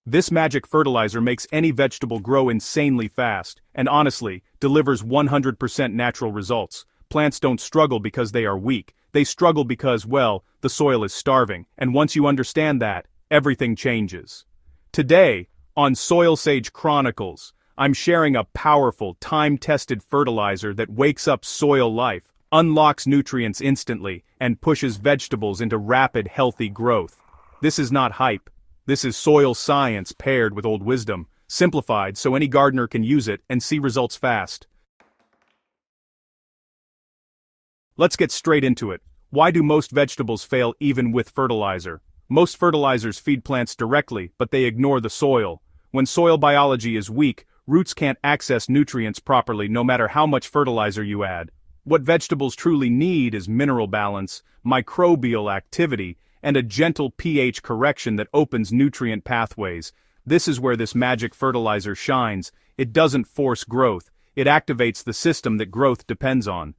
This magic fertilizer makes any vegetable grow insanely fast, and honestly, delivers 100% natural results. Plants don't struggle because they are weak, they struggle because, well, the soil is starving, and once you understand that, everything changes. Today, on Soilsage Chronicles, I'm sharing a powerful, time-tested fertilizer that wakes up soil life, unlocks nutrients instantly, and pushes vegetables into rapid, healthy growth. This is not hype. This is soil science paired with old wisdom, simplified so any gardener can use it and see results fast. Let's get straight into it. Why do most vegetables fail even with fertilizer? Most fertilizers feed plants directly, but they ignore the soil. When soil biology is weak, roots can't access nutrients properly no matter how much fertilizer you add. What vegetables truly need is mineral balance, microbial activity, and a gentle pH correction that opens nutrient pathways. This is where this magic fertilizer shines. It doesn't force growth, it activates the system that growth depends on.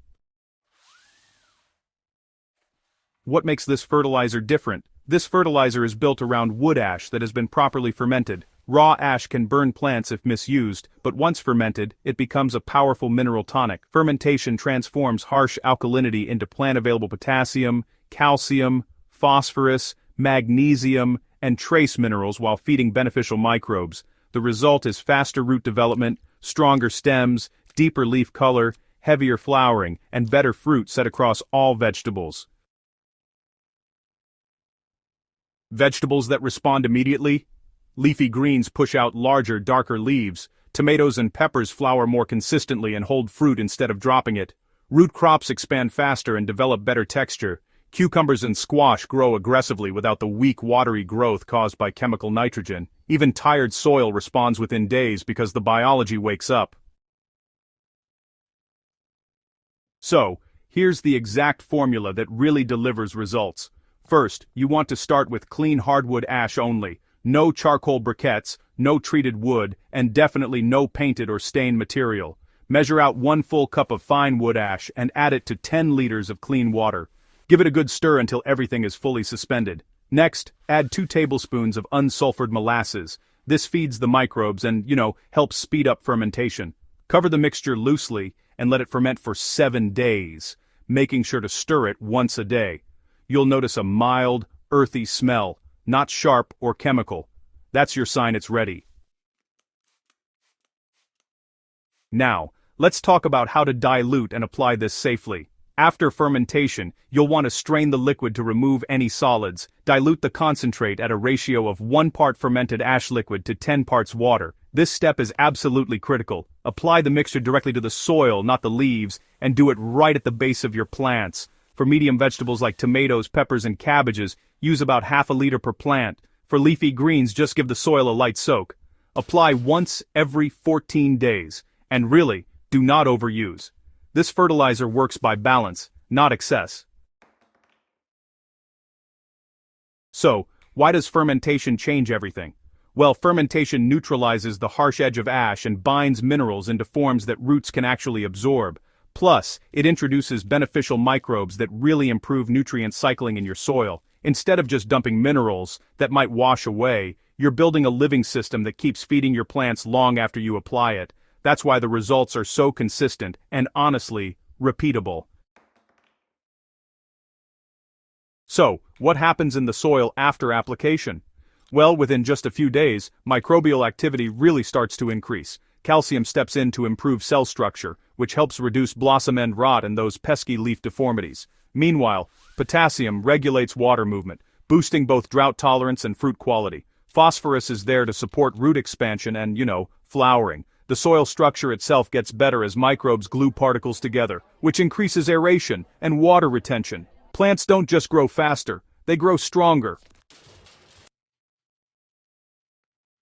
What makes this fertilizer different? This fertilizer is built around wood ash that has been properly fermented. Raw ash can burn plants if misused, but once fermented, it becomes a powerful mineral tonic. Fermentation transforms harsh alkalinity into plant-available potassium, calcium, phosphorus, magnesium, and trace minerals while feeding beneficial microbes. The result is faster root development, stronger stems, deeper leaf color, heavier flowering, and better fruit set across all vegetables. Vegetables that respond immediately? Leafy greens push out larger, darker leaves. Tomatoes and peppers flower more consistently and hold fruit instead of dropping it. Root crops expand faster and develop better texture. Cucumbers and squash grow aggressively without the weak, watery growth caused by chemical nitrogen. Even tired soil responds within days because the biology wakes up. So, here's the exact formula that really delivers results. First, you want to start with clean hardwood ash only. No charcoal briquettes, no treated wood, and definitely no painted or stained material. Measure out 1 full cup of fine wood ash and add it to 10 liters of clean water. Give it a good stir until everything is fully suspended. Next, add 2 tablespoons of unsulfured molasses. This feeds the microbes and, helps speed up fermentation. Cover the mixture loosely and let it ferment for 7 days, making sure to stir it once a day. You'll notice a mild, earthy smell, not sharp or chemical. That's your sign it's ready. Now, let's talk about how to dilute and apply this safely. After fermentation, you'll want to strain the liquid to remove any solids. Dilute the concentrate at a ratio of 1 part fermented ash liquid to 10 parts water. This step is absolutely critical. Apply the mixture directly to the soil, not the leaves, and do it right at the base of your plants. For medium vegetables like tomatoes, peppers, and cabbages, use about ½ liter per plant. For leafy greens, just give the soil a light soak. Apply once every 14 days, and really, do not overuse. This fertilizer works by balance, not excess. So, why does fermentation change everything? Well, fermentation neutralizes the harsh edge of ash and binds minerals into forms that roots can actually absorb. Plus, it introduces beneficial microbes that really improve nutrient cycling in your soil. Instead of just dumping minerals that might wash away, you're building a living system that keeps feeding your plants long after you apply it. That's why the results are so consistent and, honestly, repeatable. So, what happens in the soil after application? Well, within just a few days, microbial activity really starts to increase. Calcium steps in to improve cell structure, which helps reduce blossom end rot and those pesky leaf deformities. Meanwhile, potassium regulates water movement, boosting both drought tolerance and fruit quality. Phosphorus is there to support root expansion and, flowering. The soil structure itself gets better as microbes glue particles together, which increases aeration and water retention. Plants don't just grow faster, they grow stronger.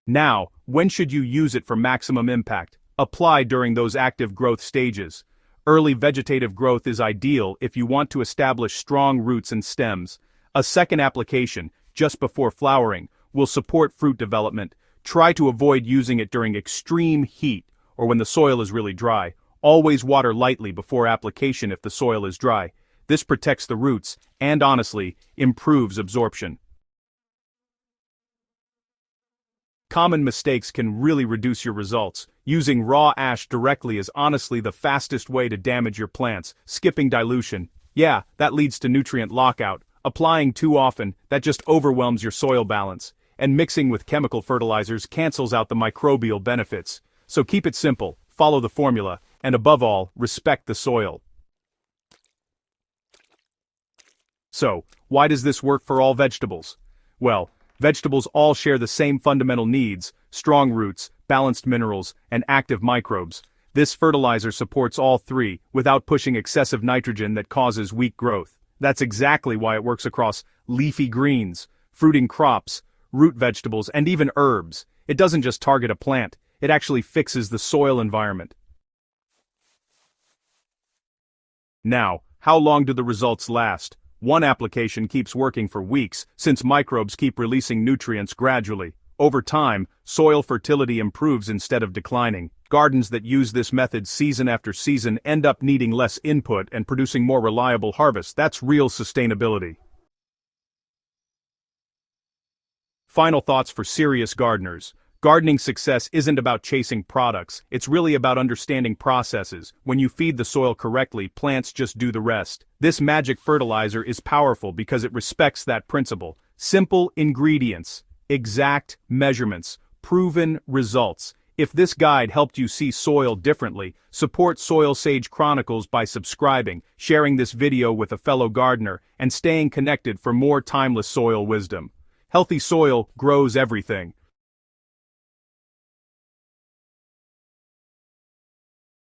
Now, when should you use it for maximum impact? Apply during those active growth stages. Early vegetative growth is ideal if you want to establish strong roots and stems. A second application, just before flowering, will support fruit development. Try to avoid using it during extreme heat or when the soil is really dry. Always water lightly before application if the soil is dry. This protects the roots and, honestly, improves absorption. Common mistakes can really reduce your results. Using raw ash directly is honestly the fastest way to damage your plants. Skipping dilution. Yeah, that leads to nutrient lockout. Applying too often, that just overwhelms your soil balance. And mixing with chemical fertilizers cancels out the microbial benefits. So keep it simple, follow the formula, and above all, respect the soil. So, why does this work for all vegetables? Well, vegetables all share the same fundamental needs: strong roots, balanced minerals, and active microbes. This fertilizer supports all three, without pushing excessive nitrogen that causes weak growth. That's exactly why it works across leafy greens, fruiting crops, root vegetables, and even herbs. It doesn't just target a plant, it actually fixes the soil environment. Now, how long do the results last? One application keeps working for weeks, since microbes keep releasing nutrients gradually. Over time, soil fertility improves instead of declining. Gardens that use this method season after season end up needing less input and producing more reliable harvests. That's real sustainability. Final thoughts for serious gardeners. Gardening success isn't about chasing products, it's really about understanding processes. When you feed the soil correctly, plants just do the rest. This magic fertilizer is powerful because it respects that principle. Simple ingredients, exact measurements, proven results. If this guide helped you see soil differently, support Soilsage Chronicles by subscribing, sharing this video with a fellow gardener, and staying connected for more timeless soil wisdom. Healthy soil grows everything.